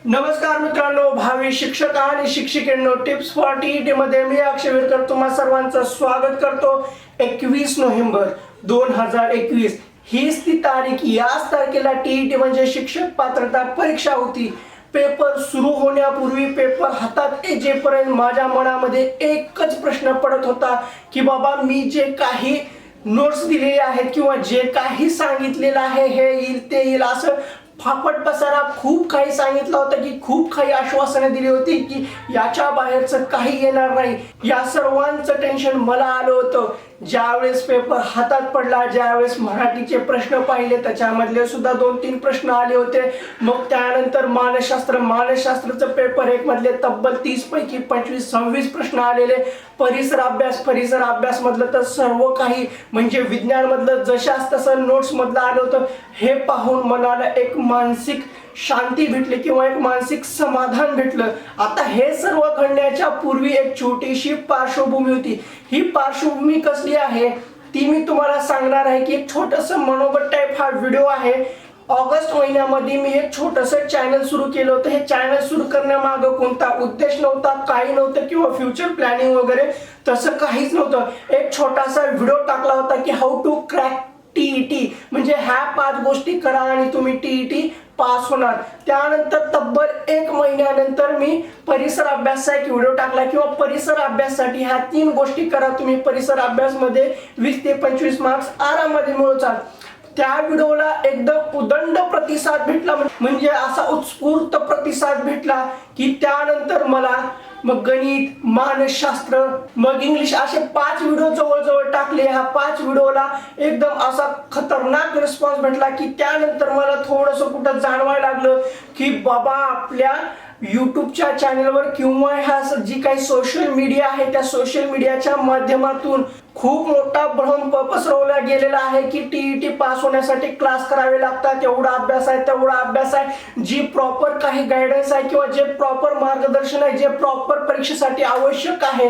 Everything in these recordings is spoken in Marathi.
नमस्कार मित्रांनो, भावी शिक्षक आणि शिक्षिकेंनो, टिप्स फॉर टीईटी मध्ये मी अक्षय विरकर तुम्हा सर्वांचं स्वागत करतो। 21 नोव्हेंबर 2021 हीच ती तारीख। याच तारखेला टीईटी म्हणजे शिक्षक पात्रता परीक्षा होती। पेपर सुरू होण्यापूर्वी पेपर हातात येईपर्यंत माझ्या मनामध्ये एकच प्रश्न पडत होता की बाबा मी जे काही नोट्स दिलेले आहेत किंवा जे काही सांगितलेलं आहे हे येईल ते येईल असं फापट पसारा खूप काही सांगितलं होतं की खूप काही आश्वासने दिली होती की याच्या बाहेरचं काही येणार नाही। या सर्वांचं टेन्शन मला आलं होतं ज्यावेळेस पेपर हातात पडला, ज्यावेळेस मराठीचे प्रश्न पाहिले त्याच्यामधले सुद्धा 2-3 प्रश्न आले होते। मग त्यानंतर मानसशास्त्राचं पेपर 1 मधले तब्बल 30 पैकी 25-26 प्रश्न आलेले। परिसर अभ्यास मधलं तर सर्व काही म्हणजे विज्ञान मधलं जशास तसं नोट्स मधलं आलं होतं। हे पाहून मनाला एक मानसिक शांती भेटली किंवा एक मानसिक समाधान भेटलं। आता हे सर्व घडण्याच्या पूर्वी एक छोटीशी पार्श्वभूमी होती। ही पार्श्वभूमी कसली आहे ती मी तुम्हाला सांगणार आहे की एक छोटंसं मनोगत टाइप हा व्हिडिओ आहे। ऑगस्ट महिन्यामध्ये मी एक छोटंसं चॅनल सुरू केलं होतं। हे चॅनल सुरू करण्यामागं कोणता उद्देश नव्हता, काही नव्हतं किंवा फ्युचर प्लॅनिंग वगैरे तसं काहीच नव्हतं। एक छोटासा व्हिडिओ टाकला होता की हाऊ टू क्रॅक टीईटी, म्हणजे ह्या 5 गोष्टी करा आणि तुम्ही टीईटी पास होणार। त्यानंतर तब्बल 1 महिन्यानंतर मी परिसर अभ्यासाचा एक व्हिडिओ टाकला किंवा परिसर अभ्यासासाठी ह्या 3 गोष्टी करा तुम्ही परिसर अभ्यास मध्ये 20 ते 25 मार्क्स आरामात मिळवचाल। त्या व्हिडिओला एकदम उदंड प्रतिसाद भेटला, म्हणजे असा उत्स्फूर्त प्रतिसाद भेटला की त्यानंतर मला मग गणित, मानसशास्त्र, मग इंग्लिश असे 5 व्हिडिओ जवळ टाकले। ह्या 5 व्हिडिओला एकदम असा खतरनाक रिस्पॉन्स भेटला की त्यानंतर मला थोडंसं कुठं जाणवायला लागलं की बाबा आपल्या यूट्यूबच्या चॅनलवर किंवा ह्या जी काही सोशल मीडिया आहे त्या सोशल मीडियाच्या माध्यमातून खूप मोठा भ्रम पसरवला गेलेला आहे की टीईटी पास होण्यासाठी क्लास करावे लागतात, एवढा अभ्यास आहे तेवढा अभ्यास आहे। जी प्रॉपर काही गायडन्स आहे किंवा जे प्रॉपर मार्गदर्शन आहे, जे प्रॉपर परीक्षेसाठी आवश्यक आहे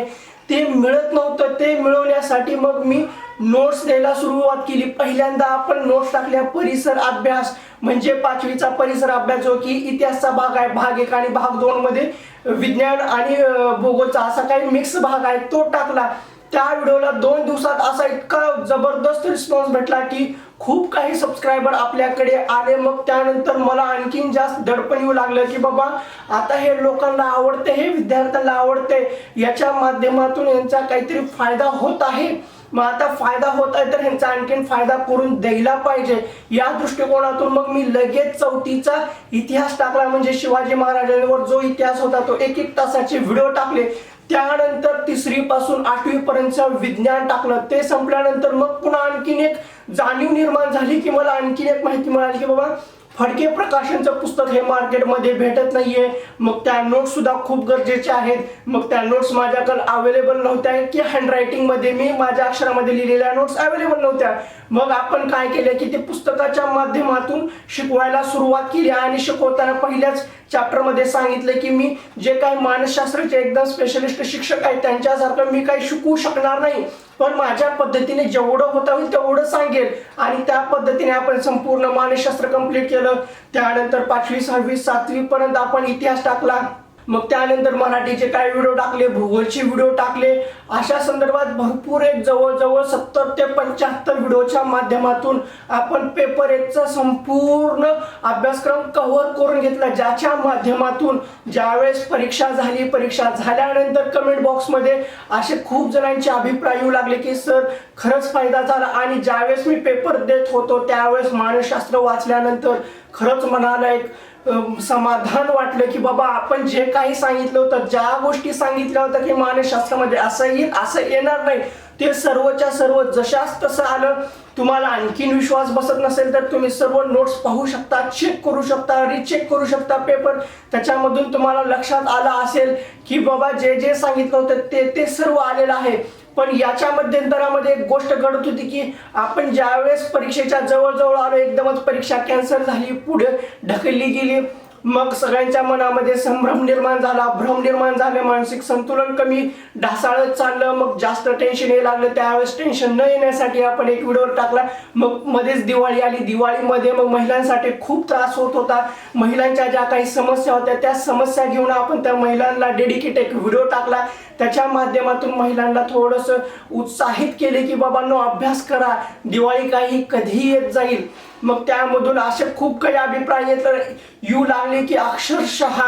ते मिळत नव्हतं। ते मिळवण्यासाठी मग मी नोट्स द्यायला सुरुवात केली। पहिल्यांदा आपण नोट्स टाकल्या परिसर अभ्यास, म्हणजे 5वीचा परिसर अभ्यास जो की इतिहासचा भाग आहे, भाग 1 आणि भाग 2 मध्ये विज्ञान आणि भूगोलचा असा काही मिक्स भाग आहे तो टाकला। त्या व्हिडिओला 2 दिवसात असा इतका जबरदस्त रिस्पॉन्स भेटला की खूप काही सबस्क्रायबर आपल्याकडे आले। मग त्यानंतर मला आणखीन जास्त दडपण येऊ लागलं की बाबा आता हे लोकांना आवडते, हे विद्यार्थ्यांना आवडते, याच्या माध्यमातून यांचा काहीतरी फायदा होत आहे। मग आता फायदा होत आहे तर ह्यांचा आणखीन फायदा करून द्यायला पाहिजे। या दृष्टिकोनातून मग मी लगेच 4थीचा इतिहास टाकला, म्हणजे शिवाजी महाराजांवर जो इतिहास होता तो 1-1 तासाचे व्हिडिओ टाकले। त्यानंतर 3री पासून 8वी पर्यंत विज्ञान टाकलं। ते संपल्यानंतर मग पुन्हा आणखीन एक जाणीव निर्माण झाली की मला आणखीन एक माहिती मिळाली की बाबा फडके प्रकाशनचं पुस्तक हे मार्केटमध्ये भेटत नाहीये। मग त्या नोट्स सुद्धा खूप गरजेच्या आहेत। मग त्या नोट्स माझ्याकडे अवेलेबल नव्हत्या की हँडरायटिंग मध्ये मी माझ्या अक्षरामध्ये लिहिलेल्या नोट्स अवेलेबल नव्हत्या। मग आपण काय केलं की ते पुस्तकाच्या माध्यमातून शिकवायला सुरुवात केली आणि शिकवताना पहिल्याच चॅप्टर मध्ये सांगितलं की मी जे काही मानसशास्त्राचे एकदम स्पेशलिस्ट शिक्षक आहेत त्यांच्यासारखं मी काही शिकवू शकणार नाही, पण माझ्या पद्धतीने जेवढं होता होईल तेवढं सांगेल। आणि त्या पद्धतीने आपण संपूर्ण मानसशास्त्र कंप्लीट केलं। त्यानंतर 5वी 6वी 7वी पर्यंत आपण इतिहास टाकला। मग त्यानंतर मराठीचे काही व्हिडिओ टाकले, भूगोलचे व्हिडिओ टाकले। अशा संदर्भात भरपूर एक जवळ 70 ते 75 व्हिडिओच्या माध्यमातून आपण पेपर 1चा संपूर्ण अभ्यासक्रम कव्हर करून घेतला, ज्याच्या माध्यमातून ज्यावेळेस परीक्षा झाली, परीक्षा झाल्यानंतर कमेंट बॉक्समध्ये असे खूप जणांचे अभिप्राय येऊ लागले की सर खरंच फायदा झाला। आणि ज्यावेळेस मी पेपर देत होतो त्यावेळेस मानसशास्त्र वाचल्यानंतर खरंच मनाला एक समाधान वाटलं की बाबा आपण जे काही सांगितलं होतं, ज्या गोष्टी सांगितल्या होत्या की मानसशास्त्रामध्ये असं येईल असं येणार नाही, ते सर्वच्या सर्व जशास तसं आलं। तुम्हाला आणखीन विश्वास बसत नसेल तर तुम्ही सर्व नोट्स पाहू शकता, चेक करू शकता, रिचेक करू शकता पेपर। त्याच्यामधून तुम्हाला लक्षात आलं असेल की बाबा जे जे सांगितलं होतं ते सर्व आलेलं आहे। पण याच्या मध्यंतरामध्ये एक गोष्ट घडत होती की आपण ज्यावेळेस परीक्षेच्या जवळ आलो एकदमच परीक्षा कॅन्सल झाली, पुढे ढकलली गेली। मग सगळ्यांच्या मनामध्ये संभ्रम निर्माण झाला, भ्रम निर्माण झाले, मानसिक संतुलन कमी ढासाळत चाललं, मग जास्त टेन्शन यायला लागलं. त्यावेळेस टेन्शन न येण्यासाठी आपण एक व्हिडिओ टाकला. मग मध्येच दिवाळी आली, दिवाळीमध्ये मग महिलांसाठी खूप त्रास होत होता. महिलांच्या ज्या काही समस्या होत्या त्या समस्या घेऊन आपण त्या महिलांना डेडिकेट एक व्हिडिओ टाकला. त्याच्या माध्यमातून महिलांना थोडंसं उत्साहित केले की बाबांनो अभ्यास करा, दिवाळी काही कधीही येत जाईल. मग त्यामधून असे खूप काही अभिप्राय तर येऊ लागले की अक्षरशः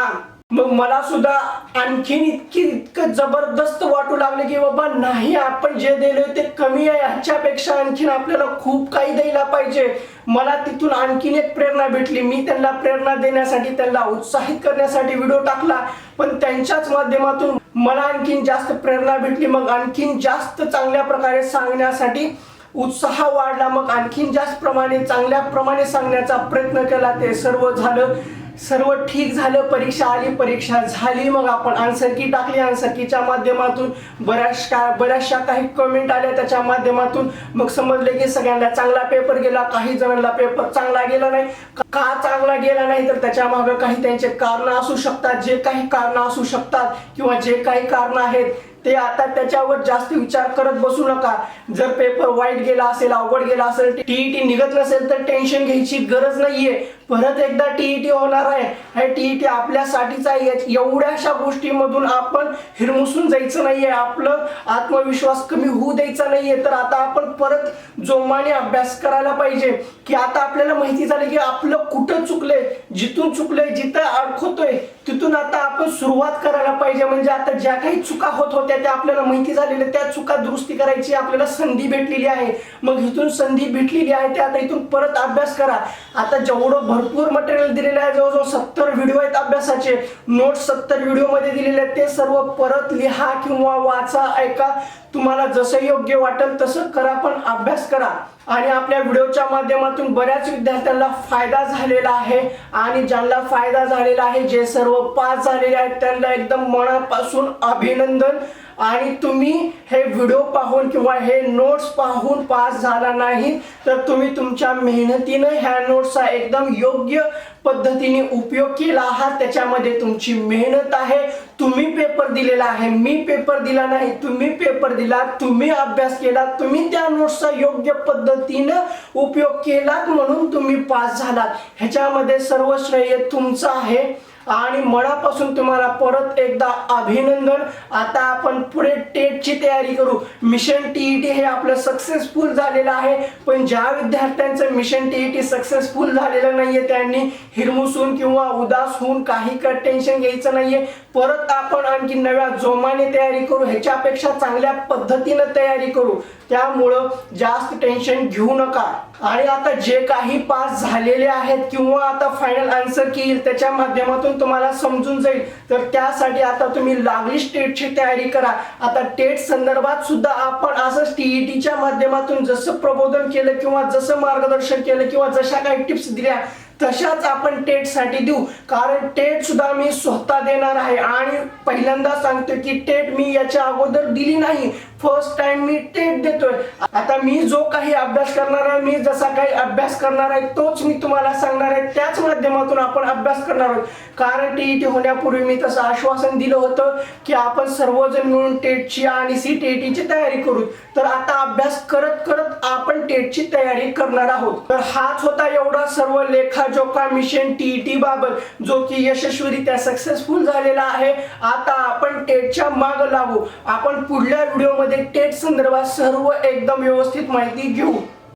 मग मला सुद्धा आणखीन इतकं जबरदस्त वाटू लागले की बाबा नाही, आपण जे दिले ते कमी आहे, ह्याच्यापेक्षा आणखीन आपल्याला खूप काही द्यायला पाहिजे. मला तिथून आणखीन एक प्रेरणा भेटली. मी त्यांना प्रेरणा देण्यासाठी, त्यांना उत्साहित करण्यासाठी व्हिडिओ टाकला, पण त्यांच्याच माध्यमातून मला आणखीन जास्त प्रेरणा भेटली. मग आणखीन जास्त चांगल्या प्रकारे सांगण्यासाठी उत्साह वाढला. मग आणखीन जास्त चांगल्या प्रमाणे सांगण्याचा प्रयत्न केला. ते सर्व झालं, सर्व ठीक झालं. परीक्षा आली, परीक्षा झाली. मग आपण आन्सर की टाकली. आन्सर कीच्या माध्यमातून बऱ्याचशा काही कमेंट आल्या. त्याच्या माध्यमातून मग समजले की सगळ्यांना चांगला पेपर गेला, काही जणांना पेपर चांगला गेला नाही. का चांगला गेला नाही तर त्याच्या मागे काही त्यांचे कारण असू शकतात. जे काही कारण असू शकतात किंवा जे काही कारण आहेत ते आता त्याच्यावर जास्त विचार करत बसू नका. जर पेपर वाईट गेला असेल, अवघड गेला असेल, टीईटी निघत नसेल तर टेन्शन घ्यायची गरज नाहीये. परत एकदा टीईटी होणार आहे. हे टीईटी आपल्यासाठीच आहे. एवढ्याशा गोष्टीमधून आपण हिरमुसून जायचं नाहीये, आपलं आत्मविश्वास कमी होऊ द्यायचा नाहीये. तर आता आपण परत जोमाने अभ्यास करायला पाहिजे की आता आपल्याला माहिती झालं की आपलं कुठं चुकलंय, जिथून चुकलंय, जिथं अडखतोय तिथून आता आपण सुरुवात करायला पाहिजे. म्हणजे आता ज्या काही चुका होत होत्या त्या आपल्याला माहिती झालेल्या, त्या चुका दुरुस्ती करायची आपल्याला संधी भेटलेली आहे. मग इथून संधी भेटलेली आहे ते आता इथून परत अभ्यास करा. आता जेवढं भरपूर मटेरियल दिलेलं आहे, जवळजवळ 70 व्हिडिओ आहेत अभ्यासाचे, नोट्स 70 व्हिडिओ मध्ये दिलेले आहेत. ते सर्व परत लिहा किंवा वाचा, ऐका. तुम्हाला जसं योग्य वाटेल तसं करा, पण अभ्यास करा. आणि आपल्या व्हिडिओच्या माध्यमातून बऱ्याच विद्यार्थ्यांना फायदा झालेला आहे. आणि ज्यांना फायदा झालेला आहे, जे सर्व पास झालेले आहेत, त्यांना एकदम मनापासून अभिनंदन. आणि तुम्ही हे व्हिडिओ पाहून किंवा हे नोट्स पाहून पास झाला नाही तर तुम्ही तुमच्या मेहनतीने ह्या नोट्सचा एकदम योग्य पद्धतीने उपयोग केला आहात. त्याच्यामध्ये तुमची मेहनत आहे. तुम्ही पेपर दिलेला आहे, मी पेपर दिला नाही. तुम्ही पेपर दिला, तुम्ही अभ्यास केला, तुम्ही त्या नोट्सचा योग्य पद्धतीने उपयोग केलात म्हणून तुम्ही पास झालात. ह्याच्यामध्ये सर्व श्रेय तुमचं आहे. आणि मनापासून तुम्हाला परत एकदा अभिनंदन. आता आपण पुढे टेटची तयारी करू. मिशन टीईटी हे आपलं सक्सेसफुल झालेलं आहे. पण ज्या विद्यार्थ्यांचं मिशन टीईटी सक्सेसफुल झालेलं नाहीये त्यांनी हिरमुसून किंवा उदास होऊन काही टेन्शन घ्यायचं नाहीये. परत आपण आणखी नव्या जोमाने तयारी करू, ह्याच्यापेक्षा चांगल्या पद्धतीने तयारी करू. त्यामुळं जास्त टेन्शन घेऊ नका. आणि आता जे काही पास झालेले आहेत किंवा आता फायनल आन्सर की येईल त्याच्या माध्यमातून तुम्हाला समजून जाईल. तर त्यासाठी आता तुम्ही लागली टेटची तयारी करा. आता टेट संदर्भात सुद्धा आपण असं टीईटीच्या माध्यमातून जसं प्रबोधन केलं किंवा जसं मार्गदर्शन केलं किंवा जशा काही टिप्स दिल्या तशाच आपण टेट साठी देऊ. कारण टेट सुद्धा मी स्वतः देणार आहे. आणि पहिल्यांदा सांगतो की टेट मी याच्या अगोदर दिली नाही, फर्स्ट टाइम मी टेट देतोय. आता मी जो काही अभ्यास करणार आहे, मी जसा काही अभ्यास करणार आहे तोच मी तुम्हाला सांगणार आहे. त्याच माध्यमातून आपण अभ्यास करणार आहोत. कारण टीईटी होण्यापूर्वी मी तसं आश्वासन दिलं होतं की आपण सर्वजण मिळून टेटची आणि सीटीईटीची तयारी करू. तर आता अभ्यास करत करत आपण टेटची तयारी करणार आहोत. तर हाच होता एवढा सर्व लेखाजोखा मिशन टीईटी बाबत, जो की यशस्वीरित्या सक्सेसफुल झालेला आहे. आता आपण टेटच्या मागे लागू. आपण पुढल्या व्हिडिओमध्ये टेट संदर्भात सर्व एकदम व्यवस्थित माहिती घेऊ.